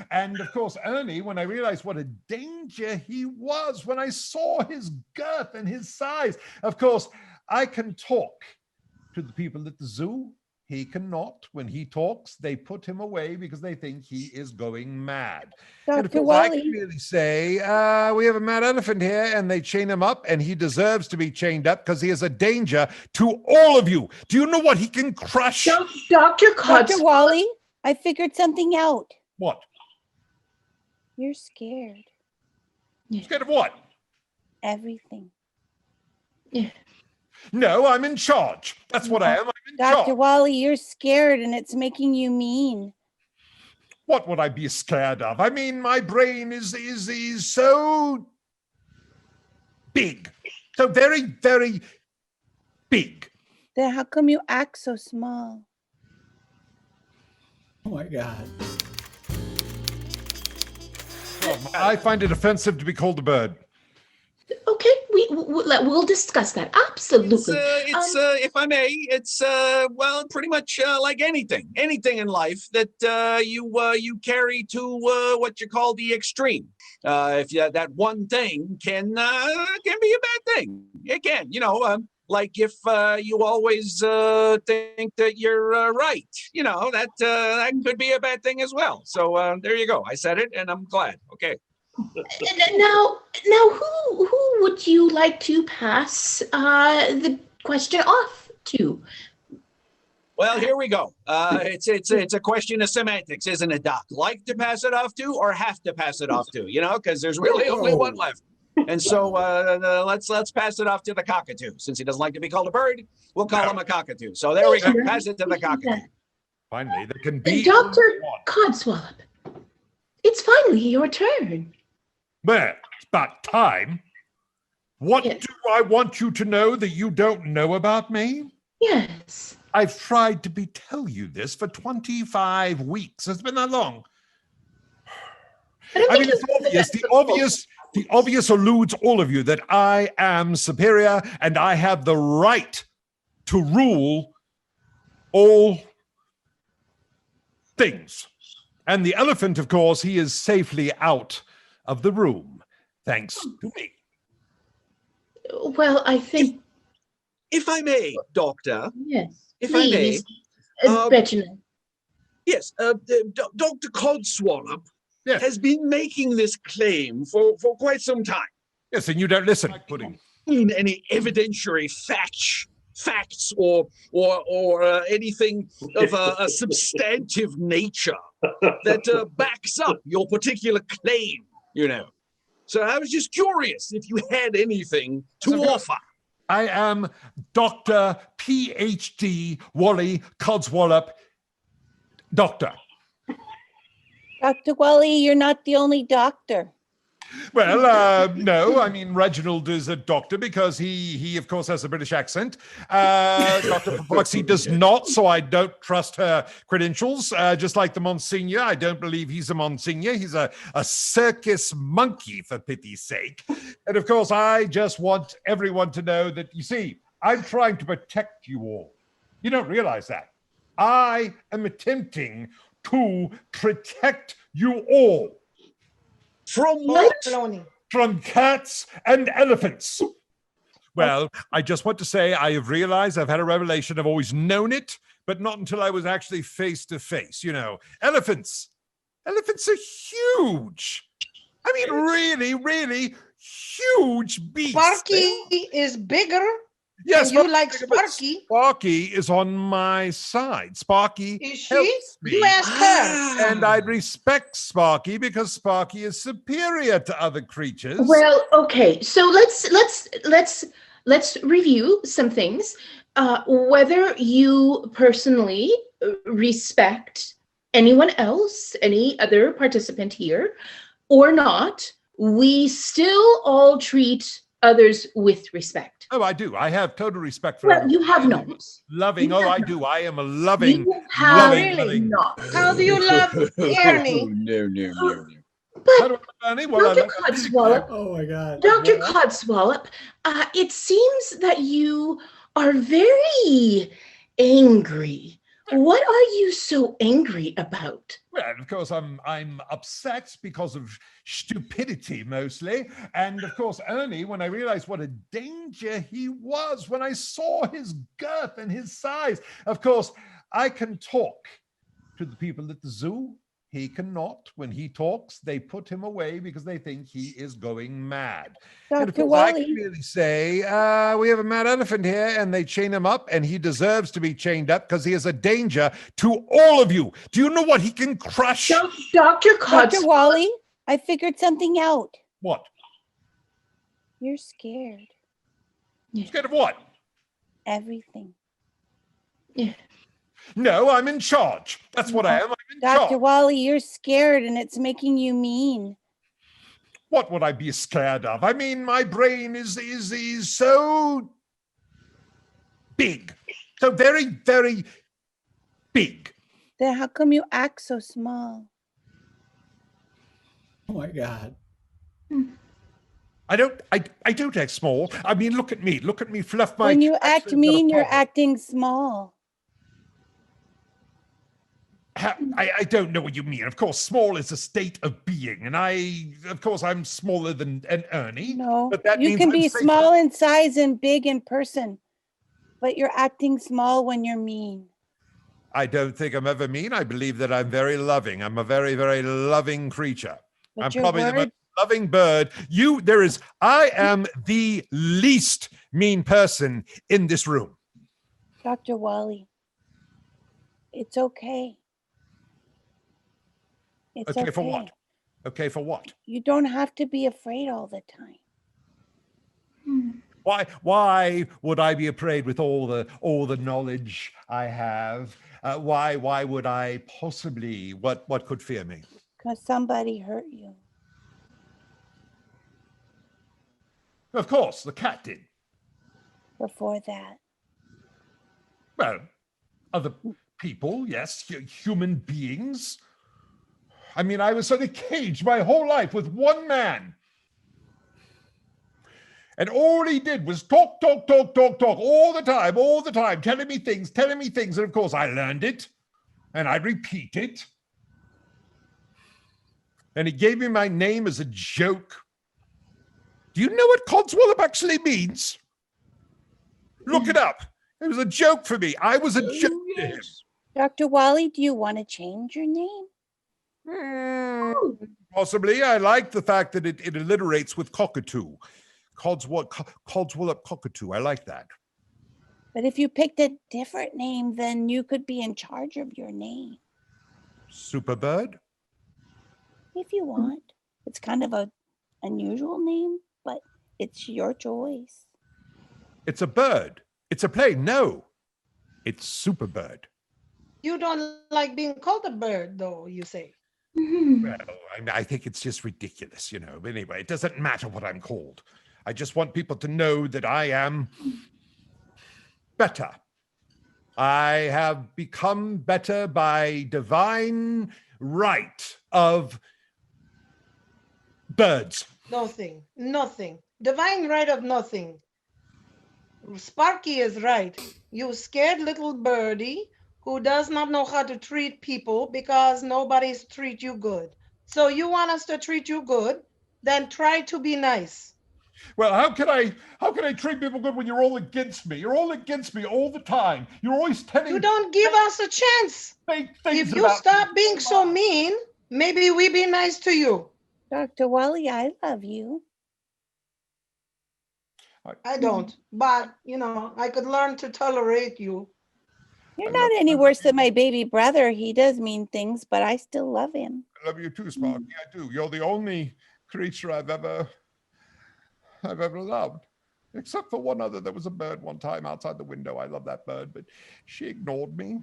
And of course, Ernie, when I realized what a danger he was, when I saw his girth and his size, of course, I can talk to the people at the zoo. He cannot. When he talks, they put him away because they think he is going mad. And of Dr. course, I can Wally. really say, we have a mad elephant here, and they chain him up, and he deserves to be chained up because he is a danger to all of you. Do you know what he can crush? Dr. Dr. Wally, I figured something out. What? You're scared. Scared of what? Everything. Yeah. No, I'm in charge. That's what I am. I'm in Dr. charge. Wally, you're scared and it's making you mean. What would I be scared of? I mean, my brain is so big. So very, very big. Then how come you act so small? Oh my God. I find it offensive to be called a bird. Okay, we'll discuss that. Absolutely. If I may, it's well, pretty much like anything in life that you carry to what you call the extreme. If that one thing can be a bad thing. It can, like if you always think that you're right, that could be a bad thing as well. So there you go. I said it, and I'm glad. Okay. Now, who would you like to pass the question off to? Well, here we go. It's a question of semantics, isn't it, Doc? Like to pass it off to, or have to pass it off to? Because there's really only one left. And so let's pass it off to the cockatoo. Since he doesn't like to be called a bird, we'll call him a cockatoo. So there we go. Pass it to the cockatoo. Finally, there can be Dr. Codswallop, it's finally your turn. Well, it's about time. What Yes. do I want you to know that you don't know about me? Yes. I've tried to tell you this for 25 weeks. It's been that long. I mean, it's obvious. The obvious eludes all of you that I am superior and I have the right to rule all things. And the elephant, of course, he is safely out of the room, thanks to me. Well, I think... If I may, Doctor. Yes. If please, I may. Reginald. Yes, Dr. Codswallop Yes. has been making this claim for quite some time. Yes, and you don't listen. Pudding. Any evidentiary facts or anything of a substantive nature that backs up your particular claim, So I was just curious if you had anything to offer. I am Dr. PhD Wally Codswallop, doctor. Dr. Wally, you're not the only doctor. Well, no, I mean, Reginald is a doctor because he of course, has a British accent. Dr. Foxy does not, so I don't trust her credentials. Just like the Monsignor, I don't believe he's a Monsignor. He's a circus monkey, for pity's sake. And of course, I just want everyone to know that, you see, I'm trying to protect you all. You don't realize that. I am attempting to protect you all. From what? From cats and elephants. Well, I just want to say I have realized, I've had a revelation, I've always known it, but not until I was actually face to face. Elephants are huge. I mean, really, really huge beasts. Sparky is bigger. Yes, you like Sparky. Sparky is on my side. Sparky Is she? helps me. You ask her. And I respect Sparky because Sparky is superior to other creatures. Well, okay. So let's review some things. Whether you personally respect anyone else, any other participant here, or not, we still all treat others with respect. Oh, I do. I have total respect for Well, everyone. you have not. Loving. You Oh, have I not. do. I am a loving, You have loving. not. How do you love Ernie? No. How But do I, Ernie? Well, Dr. Codswallop, Oh my God. Dr. Codswallop, it seems that you are very angry What are you so angry about? Well, of course, I'm upset because of stupidity mostly, and of course, Ernie. When I realized what a danger he was, when I saw his girth and his size, of course, I can talk to the people at the zoo. He cannot. When he talks, they put him away because they think he is going mad. And of Dr. course, I can Wally, really say, we have a mad elephant here, and they chain him up, and he deserves to be chained up because he is a danger to all of you. Do you know what he can crush? Dr. Codswallop. Dr. Wally, I figured something out. What? You're scared. Scared of what? Everything. No, I'm in charge. That's what I am. I'm in Dr. charge. Wally, you're scared and it's making you mean. What would I be scared of? I mean, my brain is so big. So very, very big. Then how come you act so small? Oh my God. I don't act small. I mean, look at me. Look at me fluff my. When you act actually got a mean, you're problem. acting small. I don't know what you mean. Of course, small is a state of being, and of course, I'm smaller than an Ernie. No, but that you means can I'm be safer. small in size and big in person, but you're acting small when you're mean. I don't think I'm ever mean. I believe that I'm very loving. I'm a very, very loving creature. But I'm your probably the most words, loving bird. I am the least mean person in this room. Dr. Wally, it's okay. It's Okay, for what? Okay, for what? You don't have to be afraid all the time. Why would I be afraid with all the knowledge I have? Why would I possibly? What could fear me? Because somebody hurt you. Of course, the cat did. Before that. Well, other people, yes, human beings. I mean, I was sort of caged my whole life with one man. And all he did was talk all the time, telling me things. And of course, I learned it and I repeat it. And he gave me my name as a joke. Do you know what Codswallop actually means? Look it up. It was a joke for me. I was a joke to him. Dr. Wally, do you want to change your name? Possibly. I like the fact that it alliterates with cockatoo. Codswallop cockatoo. I like that. But if you picked a different name, then you could be in charge of your name. Superbird? If you want. It's kind of an unusual name, but it's your choice. It's a bird. It's a plane. No, it's Superbird. You don't like being called a bird, though, you say. Well, I think it's just ridiculous, But anyway, it doesn't matter what I'm called. I just want people to know that I am better. I have become better by divine right of birds. Nothing. Divine right of nothing. Sparky is right. You scared little birdie who does not know how to treat people because nobody's treat you good. So you want us to treat you good, then try to be nice. Well, how can I treat people good when you're all against me? You're all against me all the time. You're always telling You don't give us a chance. things If you about stop me. being so mean, maybe we be nice to you. Dr. Wally, I love you. I don't, but I could learn to tolerate you. You're not any worse than my baby brother. He does mean things, but I still love him. I love you too, Sparky. I do. You're the only creature I've ever loved. Except for one other. There was a bird one time outside the window. I love that bird, but she ignored me.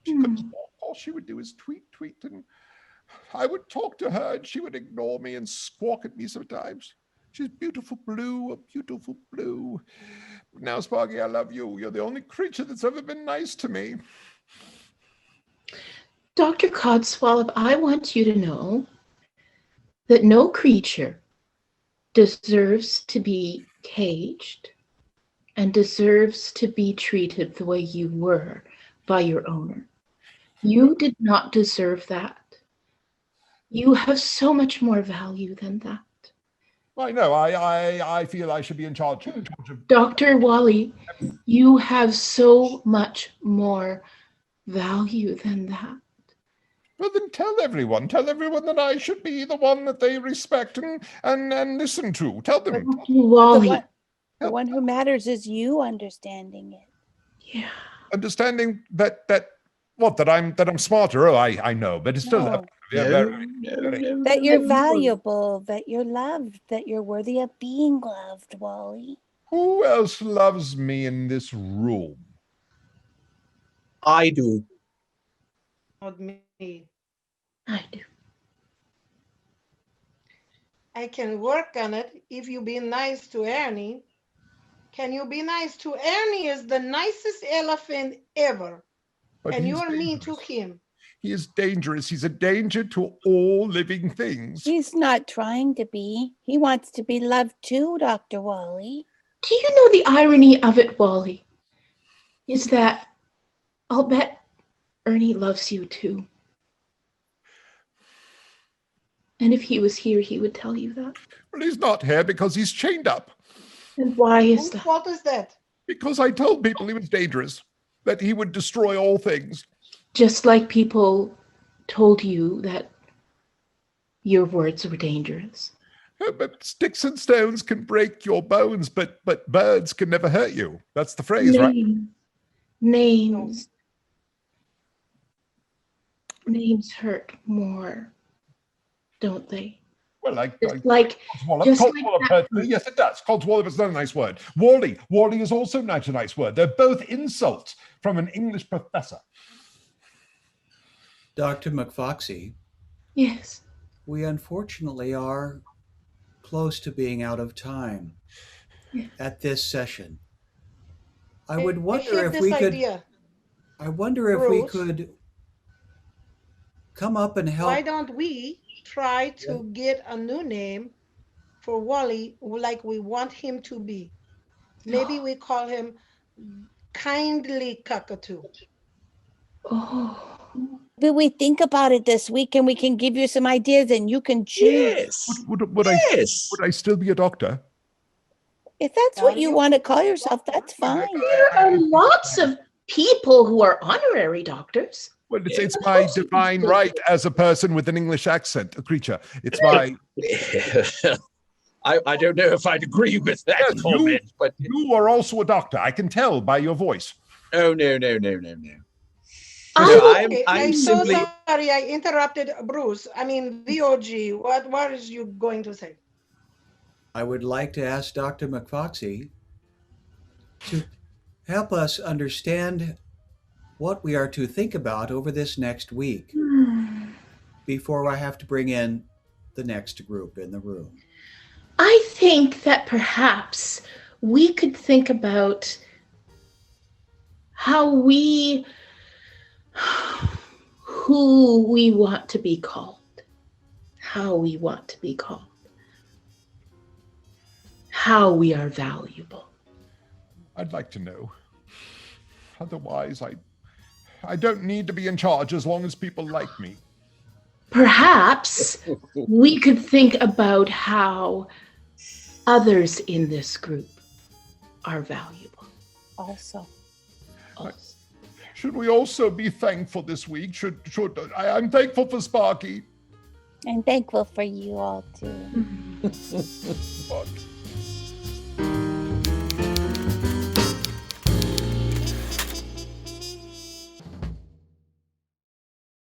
She couldn't talk. All she would do is tweet, and I would talk to her and she would ignore me and squawk at me sometimes. She's beautiful blue, a beautiful blue. Now, Sparky, I love you. You're the only creature that's ever been nice to me. Dr. Codswallop, I want you to know that no creature deserves to be caged and deserves to be treated the way you were by your owner. You did not deserve that. You have so much more value than that. I know. I feel I should be in charge of. Dr. Wally, you have so much more value than that. Well, then tell everyone that I should be the one that they respect and listen to. Tell them. Wally. The one who matters is you understanding it. Yeah. Understanding that I'm smarter. Oh, I know, but it's still No. very. That you're valuable, that you're loved, that you're worthy of being loved, Wally. Who else loves me in this room? I do. Not me. I do. I can work on it if you be nice to Ernie. Can you be nice to Ernie? Is the nicest elephant ever. But And he's you're mean to dangerous. him. He is dangerous. He's a danger to all living things. He's not trying to be. He wants to be loved too, Dr. Wally. Do you know the irony of it, Wally? Is that I'll bet Ernie loves you too. And if he was here, he would tell you that. Well, he's not here because he's chained up. And why is Whose that? fault is that? Because I told people he was dangerous, that he would destroy all things. Just like people told you that your words were dangerous. But sticks and stones can break your bones, but birds can never hurt you. That's the phrase, right? Names hurt more, don't they? Well, Just like Codswallop that. hurts me. Yes, it does. Codswallop is not a nice word. Wally is also not a nice word. They're both insults from an English professor. Dr. McFoxy, Yes. we unfortunately are close to being out of time at this session. I would wonder hate if this we could. idea. I wonder if we Bruce. could come up and help. Why don't we try to get a new name for Wally like we want him to be? Maybe we call him Kindly Cockatoo. Oh. But we think about it this week and we can give you some ideas and you can choose. Yes. Would Yes. I still be a doctor? If that's what you want to call yourself, that's fine. There are lots of people who are honorary doctors. Well, it's my divine right as a person with an English accent, a creature. It's my. I don't know if I'd agree with that Yes, comment, but You are also a doctor. I can tell by your voice. oh no. Okay, I'm so simply sorry I interrupted Bruce. I mean, VOG, what is you going to say? I would like to ask Dr. McFoxy to help us understand what we are to think about over this next week before I have to bring in the next group in the room. I think that perhaps we could think about who we want to be called, how we want to be called, how we are valuable. I'd like to know. Otherwise, I don't need to be in charge as long as people like me. Perhaps we could think about how others in this group are valuable. Also. Should we also be thankful this week? I'm thankful for Sparky. I'm thankful for you all too. But